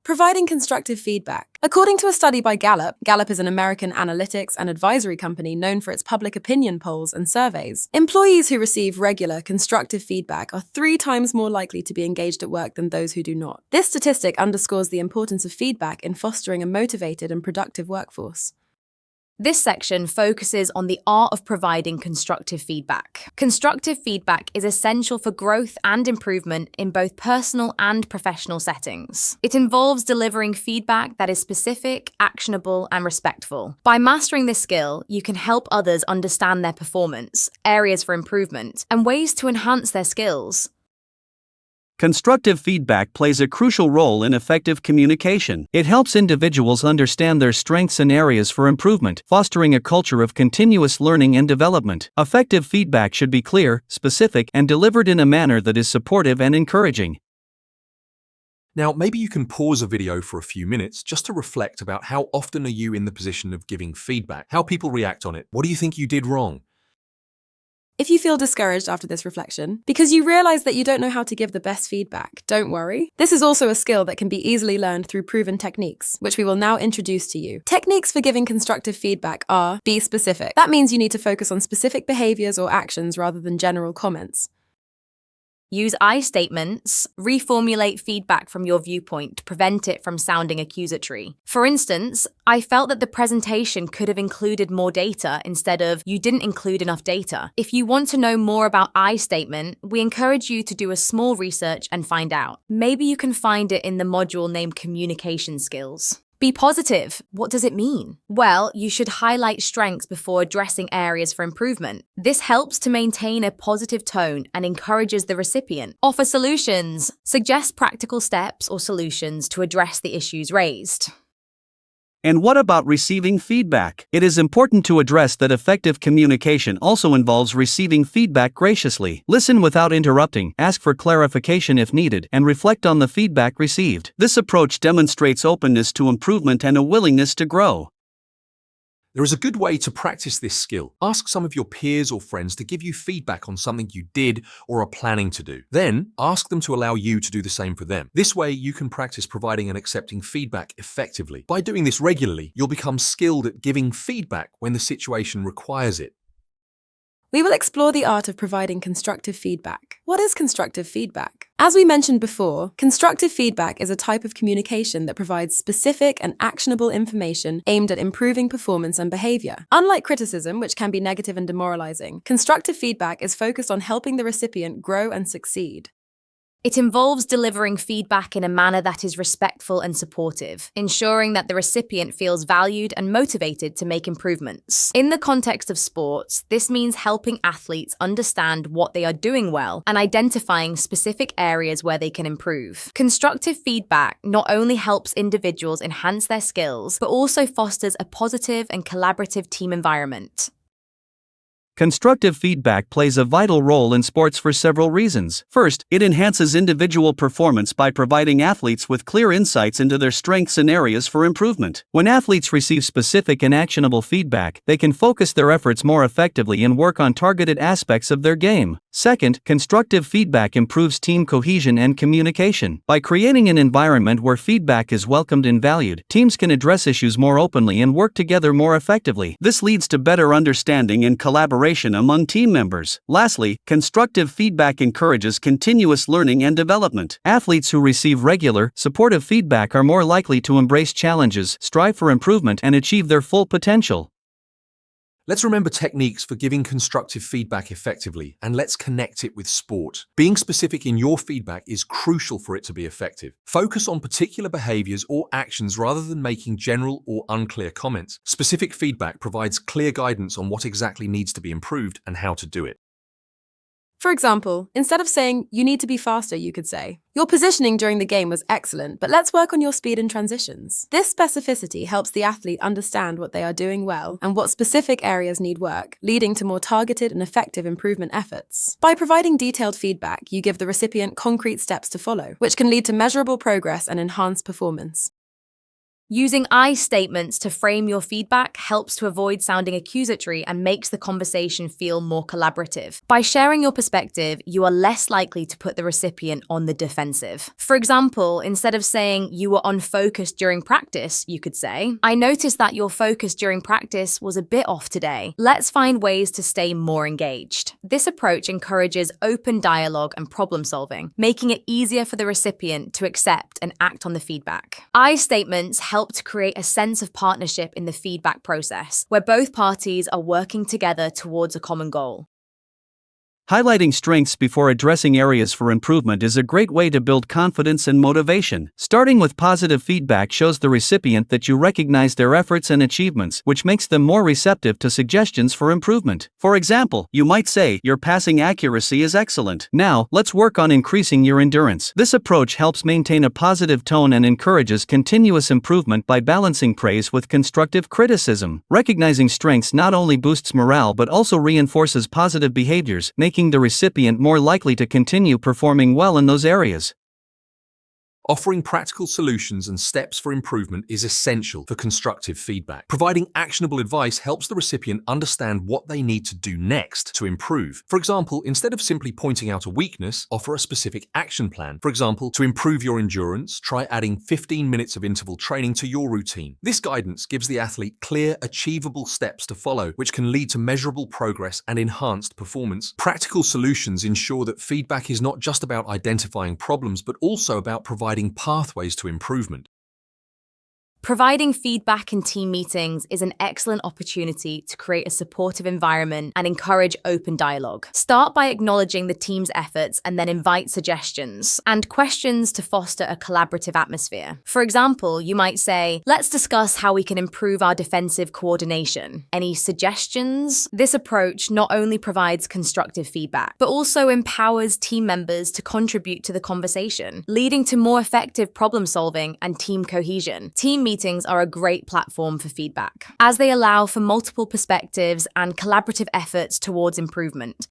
Providing constructive feedback. According to a study by Gallup is an American analytics and advisory company known for its public opinion polls and surveys. Employees who receive regular, constructive feedback are 3 times more likely to be engaged at work than those who do not. This statistic underscores the importance of feedback in fostering a motivated and productive workforce. This section focuses on the art of providing constructive feedback. Constructive feedback is essential for growth and improvement in both personal and professional settings. It involves delivering feedback that is specific, actionable, and respectful. By mastering this skill, you can help others understand their performance, areas for improvement, and ways to enhance their skills. Constructive feedback plays a crucial role in effective communication. It helps individuals understand their strengths and areas for improvement, fostering a culture of continuous learning and development. Effective feedback should be clear, specific, and delivered in a manner that is supportive and encouraging. Now, maybe you can pause a video for a few minutes just to reflect about how often are you in the position of giving feedback, how people react on it, what do you think you did wrong? If you feel discouraged after this reflection, because you realize that you don't know how to give the best feedback, don't worry. This is also a skill that can be easily learned through proven techniques, which we will now introduce to you. Techniques for giving constructive feedback are: be specific. That means you need to focus on specific behaviors or actions rather than general comments. Use I statements, reformulate feedback from your viewpoint to prevent it from sounding accusatory. For instance, I felt that the presentation could have included more data instead of, you didn't include enough data. If you want to know more about I statement, we encourage you to do a small research and find out. Maybe you can find it in the module named Communication Skills. Be positive. What does it mean? Well, you should highlight strengths before addressing areas for improvement. This helps to maintain a positive tone and encourages the recipient. Offer solutions. Suggest practical steps or solutions to address the issues raised. And what about receiving feedback? It is important to address that effective communication also involves receiving feedback graciously. Listen without interrupting, ask for clarification if needed, and reflect on the feedback received. This approach demonstrates openness to improvement and a willingness to grow. There is a good way to practice this skill. Ask some of your peers or friends to give you feedback on something you did or are planning to do. Then, ask them to allow you to do the same for them. This way, you can practice providing and accepting feedback effectively. By doing this regularly, you'll become skilled at giving feedback when the situation requires it. We will explore the art of providing constructive feedback. What is constructive feedback? As we mentioned before, constructive feedback is a type of communication that provides specific and actionable information aimed at improving performance and behavior. Unlike criticism, which can be negative and demoralizing, constructive feedback is focused on helping the recipient grow and succeed. It involves delivering feedback in a manner that is respectful and supportive, ensuring that the recipient feels valued and motivated to make improvements. In the context of sports, this means helping athletes understand what they are doing well and identifying specific areas where they can improve. Constructive feedback not only helps individuals enhance their skills, but also fosters a positive and collaborative team environment. Constructive feedback plays a vital role in sports for several reasons. First, it enhances individual performance by providing athletes with clear insights into their strengths and areas for improvement. When athletes receive specific and actionable feedback, they can focus their efforts more effectively and work on targeted aspects of their game. Second, constructive feedback improves team cohesion and communication. By creating an environment where feedback is welcomed and valued, teams can address issues more openly and work together more effectively. This leads to better understanding and collaboration among team members. Lastly, constructive feedback encourages continuous learning and development. Athletes who receive regular, supportive feedback are more likely to embrace challenges, strive for improvement, and achieve their full potential. Let's remember techniques for giving constructive feedback effectively, and let's connect it with sport. Being specific in your feedback is crucial for it to be effective. Focus on particular behaviors or actions rather than making general or unclear comments. Specific feedback provides clear guidance on what exactly needs to be improved and how to do it. For example, instead of saying, "You need to be faster," you could say, "Your positioning during the game was excellent, but let's work on your speed and transitions." This specificity helps the athlete understand what they are doing well and what specific areas need work, leading to more targeted and effective improvement efforts. By providing detailed feedback, you give the recipient concrete steps to follow, which can lead to measurable progress and enhanced performance. Using I statements to frame your feedback helps to avoid sounding accusatory and makes the conversation feel more collaborative. By sharing your perspective, you are less likely to put the recipient on the defensive. For example, instead of saying you were unfocused during practice, you could say, I noticed that your focus during practice was a bit off today. Let's find ways to stay more engaged. This approach encourages open dialogue and problem solving, making it easier for the recipient to accept and act on the feedback. I statements help to create a sense of partnership in the feedback process, where both parties are working together towards a common goal. Highlighting strengths before addressing areas for improvement is a great way to build confidence and motivation. Starting with positive feedback shows the recipient that you recognize their efforts and achievements, which makes them more receptive to suggestions for improvement. For example, you might say, your passing accuracy is excellent. Now, let's work on increasing your endurance. This approach helps maintain a positive tone and encourages continuous improvement by balancing praise with constructive criticism. Recognizing strengths not only boosts morale but also reinforces positive behaviors, making the recipient more likely to continue performing well in those areas. Offering practical solutions and steps for improvement is essential for constructive feedback. Providing actionable advice helps the recipient understand what they need to do next to improve. For example, instead of simply pointing out a weakness, offer a specific action plan. For example, to improve your endurance, try adding 15 minutes of interval training to your routine. This guidance gives the athlete clear, achievable steps to follow, which can lead to measurable progress and enhanced performance. Practical solutions ensure that feedback is not just about identifying problems, but also about providing pathways to improvement. Providing feedback in team meetings is an excellent opportunity to create a supportive environment and encourage open dialogue. Start by acknowledging the team's efforts and then invite suggestions and questions to foster a collaborative atmosphere. For example, you might say, let's discuss how we can improve our defensive coordination. Any suggestions? This approach not only provides constructive feedback, but also empowers team members to contribute to the conversation, leading to more effective problem solving and team cohesion. Team meetings are a great platform for feedback, as they allow for multiple perspectives and collaborative efforts towards improvement.